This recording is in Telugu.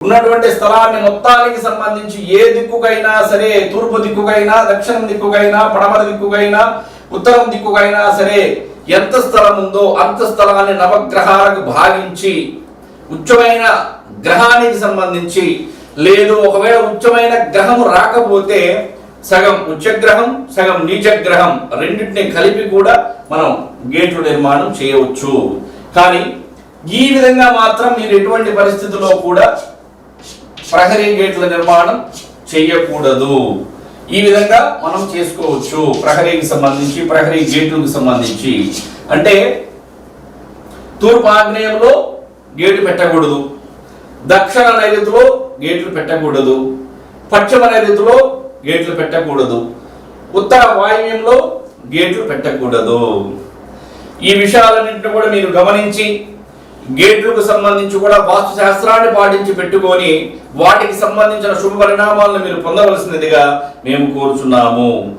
ఉన్నటువంటి స్థలాన్ని మొత్తానికి సంబంధించి ఏ దిక్కుకైనా సరే, తూర్పు దిక్కుకైనా, దక్షిణం దిక్కుకైనా, పడమర దిక్కుకైనా, ఉత్తరం దిక్కుకైనా సరే ఎంత స్థలం ఉందో అంత స్థలాన్ని నవగ్రహాలకు భాగించి ఉచ్చమైన గ్రహానికి సంబంధించి, లేదు ఒకవేళ ఉచ్చమైన గ్రహం రాకపోతే సగం ఉచ్చగ్రహం సగం నీచగ్రహం రెండింటిని కలిపి కూడా మనం గేట్లు నిర్మాణం చేయవచ్చు. కానీ ఈ విధంగా మాత్రం మీరు ఎటువంటి పరిస్థితుల్లో కూడా ప్రహరీ గేట్ల నిర్మాణం చేయకూడదు. ఈ విధంగా మనం చేసుకోవచ్చు. ప్రహరీకి సంబంధించి, ప్రహరీ గేట్లకు సంబంధించి అంటే తూర్పు ఆగ్నేయంలో గేటు పెట్టకూడదు, దక్షిణ నైరుతిలో గేట్లు పెట్టకూడదు, పశ్చిమ నైరుతిలో గేట్లు పెట్టకూడదు, ఉత్తర వాయువ్యంలో గేట్లు పెట్టకూడదు. ఈ విషయాలన్నింటినీ కూడా మీరు గమనించి గేట్లకు సంబంధించి కూడా వాస్తు శాస్త్రాన్ని పాటించి పెట్టుకొని వాటికి సంబంధించిన శుభ పరిణామాలను మీరు పొందవలసినదిగా మేము కోరుచున్నాము.